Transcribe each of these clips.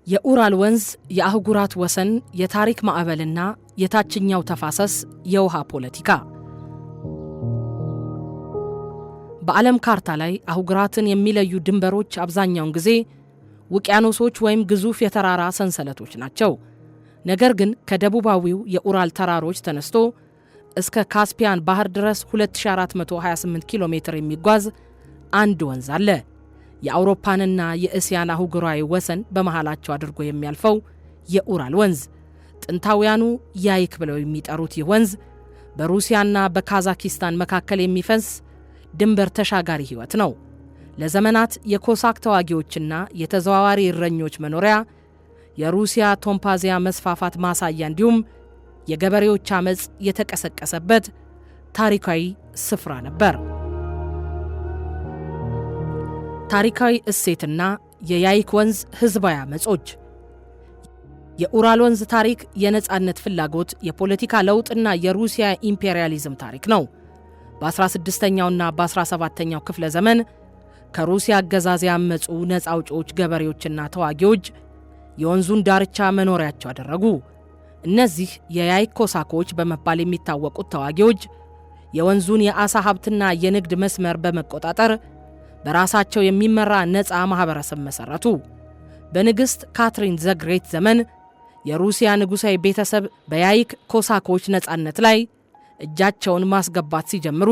የኡራል ወንዝ የአህጉራት ወሰን የታሪክ ማዕበልና የታችኛው ተፋሰስ የውሃ ፖለቲካ በዓለም ካርታ ላይ አህጉራትን የሚለዩ ድንበሮች አብዛኛውን ጊዜ ውቅያኖሶች ወይም ግዙፍ የተራራ ሰንሰለቶች ናቸው። ነገር ግን ከደቡባዊው የኡራል ተራሮች ተነስቶ እስከ ካስፒያን ባህር ድረስ 2428 ኪሎ ሜትር የሚጓዝ አንድ ወንዝ አለ። የአውሮፓንና የእስያን አህጉራዊ ወሰን በመሃላቸው አድርጎ የሚያልፈው የኡራል ወንዝ ጥንታውያኑ ያይክ ብለው የሚጠሩት ይህ ወንዝ በሩሲያና በካዛኪስታን መካከል የሚፈስ ድንበር ተሻጋሪ ሕይወት ነው። ለዘመናት የኮሳክ ተዋጊዎችና የተዘዋዋሪ እረኞች መኖሪያ፣ የሩሲያ ቶምፓዚያ መስፋፋት ማሳያ እንዲሁም የገበሬዎች አመጽ የተቀሰቀሰበት ታሪካዊ ስፍራ ነበር። ታሪካዊ እሴትና የያይክ ወንዝ ህዝባዊ አመጾች። የኡራል ወንዝ ታሪክ የነጻነት ፍላጎት፣ የፖለቲካ ለውጥና የሩሲያ ኢምፔሪያሊዝም ታሪክ ነው። በ16ኛውና በ17ኛው ክፍለ ዘመን ከሩሲያ አገዛዝ ያመጹ ነጻ አውጪዎች ገበሬዎችና ተዋጊዎች የወንዙን ዳርቻ መኖሪያቸው አደረጉ። እነዚህ የያይክ ኮሳኮች በመባል የሚታወቁት ተዋጊዎች የወንዙን የአሳ ሀብትና የንግድ መስመር በመቆጣጠር በራሳቸው የሚመራ ነጻ ማህበረሰብ መሰረቱ። በንግሥት ካትሪን ዘግሬት ዘመን የሩሲያ ንጉሣዊ ቤተሰብ በያይክ ኮሳኮች ነጻነት ላይ እጃቸውን ማስገባት ሲጀምሩ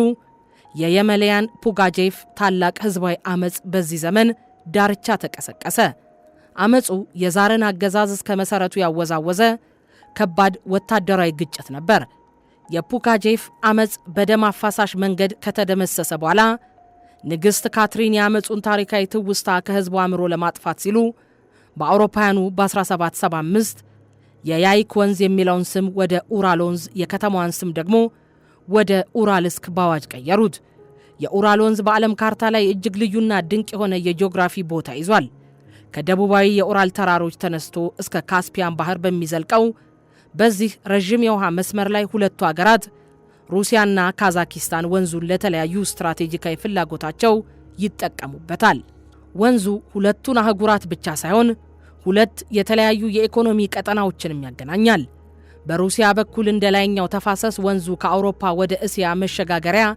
የየመልያን ፑጋጄቭ ታላቅ ህዝባዊ አመጽ በዚህ ዘመን ዳርቻ ተቀሰቀሰ። አመጹ የዛርን አገዛዝ እስከ መሰረቱ ያወዛወዘ ከባድ ወታደራዊ ግጭት ነበር። የፑጋጄቭ አመጽ በደም አፋሳሽ መንገድ ከተደመሰሰ በኋላ ንግሥት ካትሪን የአመጹን ታሪካዊ ትውስታ ከህዝቡ አእምሮ ለማጥፋት ሲሉ በአውሮፓውያኑ በ1775 የያይክ ወንዝ የሚለውን ስም ወደ ኡራል ወንዝ፣ የከተማዋን ስም ደግሞ ወደ ኡራልስክ በአዋጅ ቀየሩት። የኡራል ወንዝ በዓለም ካርታ ላይ እጅግ ልዩና ድንቅ የሆነ የጂኦግራፊ ቦታ ይዟል። ከደቡባዊ የኡራል ተራሮች ተነስቶ እስከ ካስፒያን ባህር በሚዘልቀው በዚህ ረዥም የውሃ መስመር ላይ ሁለቱ አገራት ሩሲያና ካዛኪስታን ወንዙን ለተለያዩ ስትራቴጂካዊ ፍላጎታቸው ይጠቀሙበታል። ወንዙ ሁለቱን አህጉራት ብቻ ሳይሆን ሁለት የተለያዩ የኢኮኖሚ ቀጠናዎችንም ያገናኛል። በሩሲያ በኩል እንደ ላይኛው ተፋሰስ ወንዙ ከአውሮፓ ወደ እስያ መሸጋገሪያ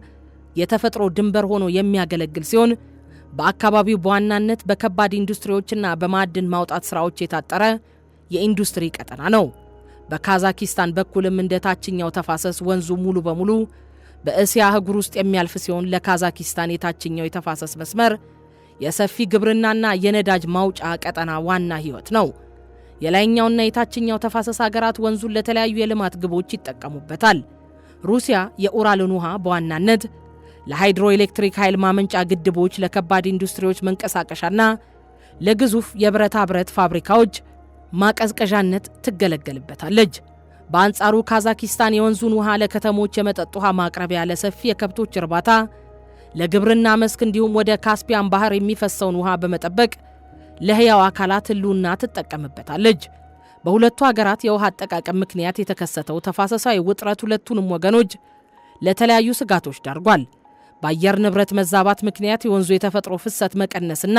የተፈጥሮ ድንበር ሆኖ የሚያገለግል ሲሆን በአካባቢው በዋናነት በከባድ ኢንዱስትሪዎችና በማዕድን ማውጣት ሥራዎች የታጠረ የኢንዱስትሪ ቀጠና ነው። በካዛኪስታን በኩልም እንደ ታችኛው ተፋሰስ ወንዙ ሙሉ በሙሉ በእስያ አህጉር ውስጥ የሚያልፍ ሲሆን ለካዛኪስታን የታችኛው የተፋሰስ መስመር የሰፊ ግብርናና የነዳጅ ማውጫ ቀጠና ዋና ሕይወት ነው። የላይኛውና የታችኛው ተፋሰስ ሀገራት ወንዙን ለተለያዩ የልማት ግቦች ይጠቀሙበታል። ሩሲያ የኡራልን ውሃ በዋናነት ለሃይድሮ ኤሌክትሪክ ኃይል ማመንጫ ግድቦች፣ ለከባድ ኢንዱስትሪዎች መንቀሳቀሻና ለግዙፍ የብረታ ብረት ፋብሪካዎች ማቀዝቀዣነት ትገለገልበታለች። በአንጻሩ ካዛኪስታን የወንዙን ውሃ ለከተሞች የመጠጥ ውሃ ማቅረቢያ፣ ለሰፊ የከብቶች እርባታ፣ ለግብርና መስክ እንዲሁም ወደ ካስፒያን ባህር የሚፈሰውን ውሃ በመጠበቅ ለሕያው አካላት ህልውና ትጠቀምበታለች። በሁለቱ ሀገራት የውሃ አጠቃቀም ምክንያት የተከሰተው ተፋሰሳዊ ውጥረት ሁለቱንም ወገኖች ለተለያዩ ስጋቶች ዳርጓል። በአየር ንብረት መዛባት ምክንያት የወንዙ የተፈጥሮ ፍሰት መቀነስና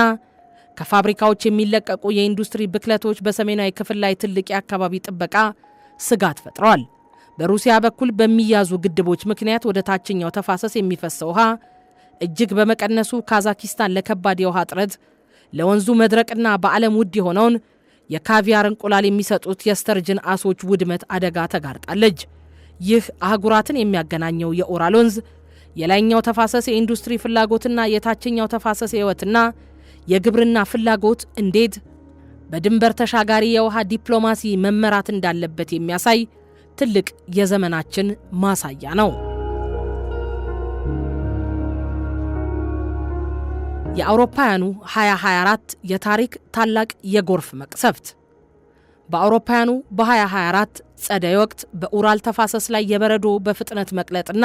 ከፋብሪካዎች የሚለቀቁ የኢንዱስትሪ ብክለቶች በሰሜናዊ ክፍል ላይ ትልቅ የአካባቢ ጥበቃ ስጋት ፈጥረዋል። በሩሲያ በኩል በሚያዙ ግድቦች ምክንያት ወደ ታችኛው ተፋሰስ የሚፈሰው ውሃ እጅግ በመቀነሱ ካዛኪስታን ለከባድ የውሃ እጥረት፣ ለወንዙ መድረቅና በዓለም ውድ የሆነውን የካቪያር እንቁላል የሚሰጡት የስተርጅን አሶች ውድመት አደጋ ተጋርጣለች። ይህ አህጉራትን የሚያገናኘው የኡራል ወንዝ የላይኛው ተፋሰስ የኢንዱስትሪ ፍላጎትና የታችኛው ተፋሰስ የህይወትና የግብርና ፍላጎት እንዴት በድንበር ተሻጋሪ የውሃ ዲፕሎማሲ መመራት እንዳለበት የሚያሳይ ትልቅ የዘመናችን ማሳያ ነው። የአውሮፓውያኑ 2024 የታሪክ ታላቅ የጎርፍ መቅሰፍት። በአውሮፓውያኑ በ2024 ጸደይ ወቅት በኡራል ተፋሰስ ላይ የበረዶ በፍጥነት መቅለጥና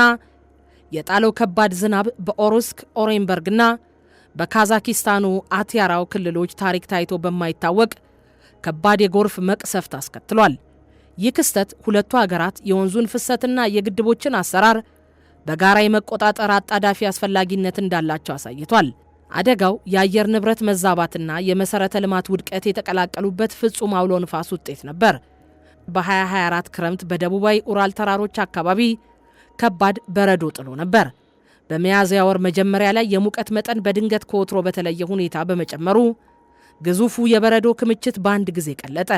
የጣለው ከባድ ዝናብ በኦሩስክ፣ ኦሬንበርግና በካዛኪስታኑ አቲያራው ክልሎች ታሪክ ታይቶ በማይታወቅ ከባድ የጎርፍ መቅሰፍት አስከትሏል። ይህ ክስተት ሁለቱ ሀገራት የወንዙን ፍሰትና የግድቦችን አሰራር በጋራ የመቆጣጠር አጣዳፊ አስፈላጊነት እንዳላቸው አሳይቷል። አደጋው የአየር ንብረት መዛባትና የመሰረተ ልማት ውድቀት የተቀላቀሉበት ፍጹም አውሎ ንፋስ ውጤት ነበር። በ2024 ክረምት በደቡባዊ ኡራል ተራሮች አካባቢ ከባድ በረዶ ጥሎ ነበር። በሚያዝያ ወር መጀመሪያ ላይ የሙቀት መጠን በድንገት ከወትሮ በተለየ ሁኔታ በመጨመሩ ግዙፉ የበረዶ ክምችት በአንድ ጊዜ ቀለጠ።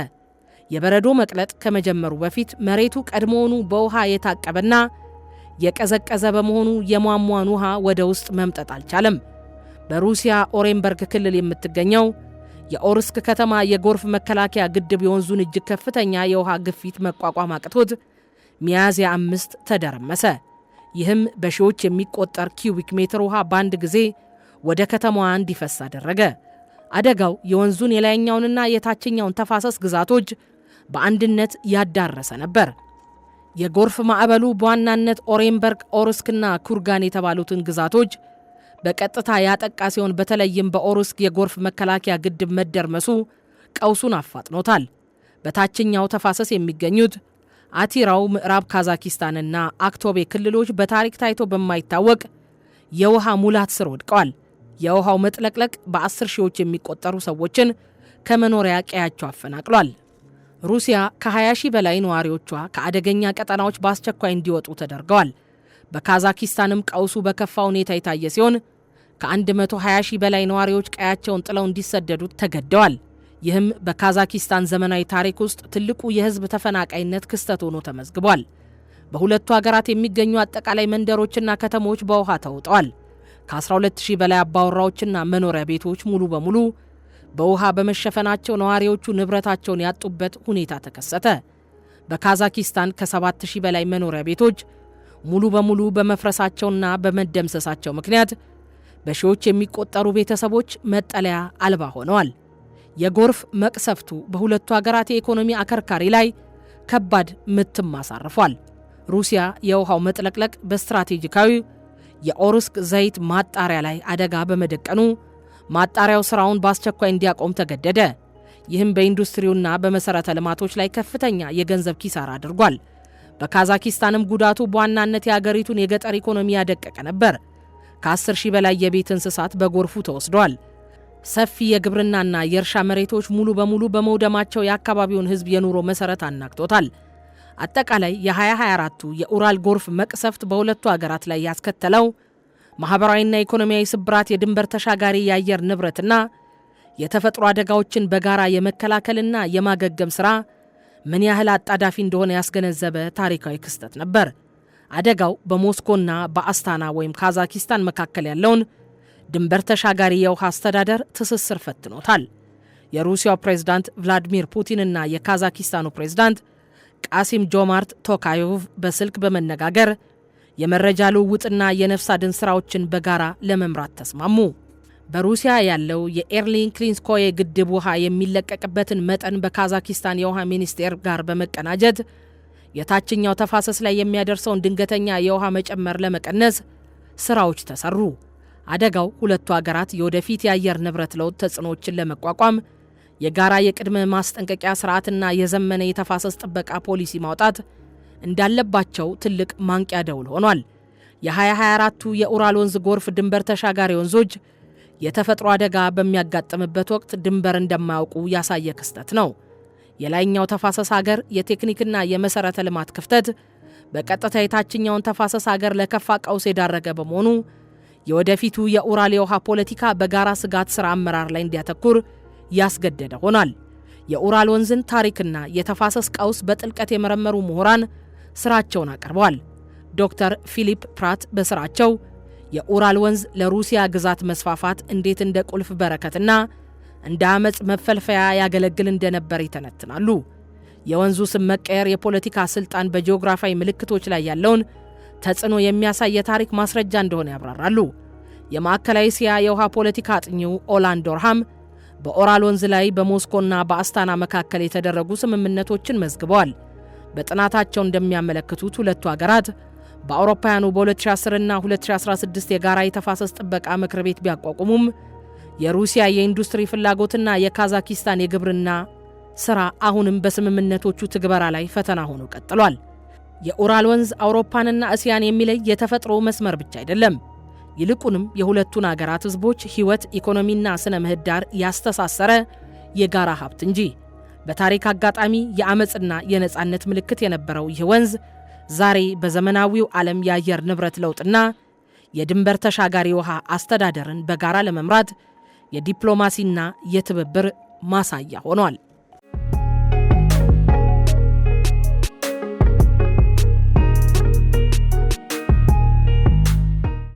የበረዶ መቅለጥ ከመጀመሩ በፊት መሬቱ ቀድሞውኑ በውሃ የታቀበና የቀዘቀዘ በመሆኑ የሟሟን ውሃ ወደ ውስጥ መምጠጥ አልቻለም። በሩሲያ ኦሬንበርግ ክልል የምትገኘው የኦርስክ ከተማ የጎርፍ መከላከያ ግድብ የወንዙን እጅግ ከፍተኛ የውሃ ግፊት መቋቋም አቅቶት ሚያዝያ 5 ተደረመሰ። ይህም በሺዎች የሚቆጠር ኪዩቢክ ሜትር ውሃ በአንድ ጊዜ ወደ ከተማዋ እንዲፈስ አደረገ። አደጋው የወንዙን የላይኛውንና የታችኛውን ተፋሰስ ግዛቶች በአንድነት ያዳረሰ ነበር። የጎርፍ ማዕበሉ በዋናነት ኦሬንበርግ፣ ኦርስክና ኩርጋን የተባሉትን ግዛቶች በቀጥታ ያጠቃ ሲሆን በተለይም በኦርስክ የጎርፍ መከላከያ ግድብ መደርመሱ ቀውሱን አፋጥኖታል። በታችኛው ተፋሰስ የሚገኙት አቲራው፣ ምዕራብ ካዛኪስታንና አክቶቤ ክልሎች በታሪክ ታይቶ በማይታወቅ የውሃ ሙላት ስር ወድቀዋል። የውሃው መጥለቅለቅ በ10 ሺዎች የሚቆጠሩ ሰዎችን ከመኖሪያ ቀያቸው አፈናቅሏል። ሩሲያ ከ20 ሺህ በላይ ነዋሪዎቿ ከአደገኛ ቀጠናዎች በአስቸኳይ እንዲወጡ ተደርገዋል። በካዛኪስታንም ቀውሱ በከፋ ሁኔታ የታየ ሲሆን ከ120 ሺህ በላይ ነዋሪዎች ቀያቸውን ጥለው እንዲሰደዱ ተገደዋል። ይህም በካዛኪስታን ዘመናዊ ታሪክ ውስጥ ትልቁ የህዝብ ተፈናቃይነት ክስተት ሆኖ ተመዝግቧል። በሁለቱ ሀገራት የሚገኙ አጠቃላይ መንደሮችና ከተሞች በውሃ ተውጠዋል። ከ12000 በላይ አባወራዎችና መኖሪያ ቤቶች ሙሉ በሙሉ በውሃ በመሸፈናቸው ነዋሪዎቹ ንብረታቸውን ያጡበት ሁኔታ ተከሰተ። በካዛኪስታን ከ7000 በላይ መኖሪያ ቤቶች ሙሉ በሙሉ በመፍረሳቸውና በመደምሰሳቸው ምክንያት በሺዎች የሚቆጠሩ ቤተሰቦች መጠለያ አልባ ሆነዋል። የጎርፍ መቅሰፍቱ በሁለቱ ሀገራት የኢኮኖሚ አከርካሪ ላይ ከባድ ምትም አሳርፏል። ሩሲያ የውሃው መጥለቅለቅ በስትራቴጂካዊ የኦርስክ ዘይት ማጣሪያ ላይ አደጋ በመደቀኑ ማጣሪያው ስራውን በአስቸኳይ እንዲያቆም ተገደደ። ይህም በኢንዱስትሪውና በመሰረተ ልማቶች ላይ ከፍተኛ የገንዘብ ኪሳራ አድርጓል። በካዛኪስታንም ጉዳቱ በዋናነት የአገሪቱን የገጠር ኢኮኖሚ ያደቀቀ ነበር። ከ10 ሺህ በላይ የቤት እንስሳት በጎርፉ ተወስደዋል። ሰፊ የግብርናና የእርሻ መሬቶች ሙሉ በሙሉ በመውደማቸው የአካባቢውን ሕዝብ የኑሮ መሰረት አናግቶታል። አጠቃላይ የ2024ቱ የኡራል ጎርፍ መቅሰፍት በሁለቱ ሀገራት ላይ ያስከተለው ማህበራዊና ኢኮኖሚያዊ ስብራት የድንበር ተሻጋሪ የአየር ንብረትና የተፈጥሮ አደጋዎችን በጋራ የመከላከልና የማገገም ሥራ ምን ያህል አጣዳፊ እንደሆነ ያስገነዘበ ታሪካዊ ክስተት ነበር። አደጋው በሞስኮና በአስታና ወይም ካዛኪስታን መካከል ያለውን ድንበር ተሻጋሪ የውሃ አስተዳደር ትስስር ፈትኖታል። የሩሲያው ፕሬዝዳንት ቭላዲሚር ፑቲንና የካዛኪስታኑ ፕሬዝዳንት ቃሲም ጆማርት ቶካዮቭ በስልክ በመነጋገር የመረጃ ልውውጥና የነፍስ አድን ስራዎችን በጋራ ለመምራት ተስማሙ። በሩሲያ ያለው የኤርሊን-ክሊንስኮዬ ግድብ ውሃ የሚለቀቅበትን መጠን በካዛኪስታን የውሃ ሚኒስቴር ጋር በመቀናጀት የታችኛው ተፋሰስ ላይ የሚያደርሰውን ድንገተኛ የውሃ መጨመር ለመቀነስ ስራዎች ተሰሩ። አደጋው ሁለቱ ሀገራት የወደፊት የአየር ንብረት ለውጥ ተጽዕኖዎችን ለመቋቋም የጋራ የቅድመ ማስጠንቀቂያ ስርዓትና የዘመነ የተፋሰስ ጥበቃ ፖሊሲ ማውጣት እንዳለባቸው ትልቅ ማንቂያ ደውል ሆኗል። የ2024ቱ የኡራል ወንዝ ጎርፍ ድንበር ተሻጋሪ ወንዞች የተፈጥሮ አደጋ በሚያጋጥምበት ወቅት ድንበር እንደማያውቁ ያሳየ ክስተት ነው። የላይኛው ተፋሰስ ሀገር የቴክኒክና የመሰረተ ልማት ክፍተት በቀጥታ የታችኛውን ተፋሰስ ሀገር ለከፋ ቀውስ የዳረገ በመሆኑ የወደፊቱ የኡራል የውሃ ፖለቲካ በጋራ ስጋት ሥራ አመራር ላይ እንዲያተኩር ያስገደደ ሆኗል። የኡራል ወንዝን ታሪክና የተፋሰስ ቀውስ በጥልቀት የመረመሩ ምሁራን ስራቸውን አቅርበዋል። ዶክተር ፊሊፕ ፕራት በስራቸው የኡራል ወንዝ ለሩሲያ ግዛት መስፋፋት እንዴት እንደ ቁልፍ በረከትና እንደ አመጽ መፈልፈያ ያገለግል እንደነበር ይተነትናሉ። የወንዙ ስም መቀየር የፖለቲካ ስልጣን በጂኦግራፊያዊ ምልክቶች ላይ ያለውን ተጽዕኖ የሚያሳይ የታሪክ ማስረጃ እንደሆነ ያብራራሉ። የማዕከላዊ እስያ የውሃ ፖለቲካ አጥኚው ኦላን ዶርሃም በኦራል ወንዝ ላይ በሞስኮና በአስታና መካከል የተደረጉ ስምምነቶችን መዝግበዋል። በጥናታቸው እንደሚያመለክቱት ሁለቱ ሀገራት በአውሮፓውያኑ በ2010 እና 2016 የጋራ የተፋሰስ ጥበቃ ምክር ቤት ቢያቋቁሙም የሩሲያ የኢንዱስትሪ ፍላጎትና የካዛኪስታን የግብርና ስራ አሁንም በስምምነቶቹ ትግበራ ላይ ፈተና ሆኖ ቀጥሏል። የኡራል ወንዝ አውሮፓንና እስያን የሚለይ የተፈጥሮ መስመር ብቻ አይደለም። ይልቁንም የሁለቱን አገራት ህዝቦች ህይወት፣ ኢኮኖሚና ስነ ምህዳር ያስተሳሰረ የጋራ ሀብት እንጂ በታሪክ አጋጣሚ የአመጽና የነጻነት ምልክት የነበረው ይህ ወንዝ ዛሬ በዘመናዊው ዓለም የአየር ንብረት ለውጥና የድንበር ተሻጋሪ ውሃ አስተዳደርን በጋራ ለመምራት የዲፕሎማሲና የትብብር ማሳያ ሆኗል።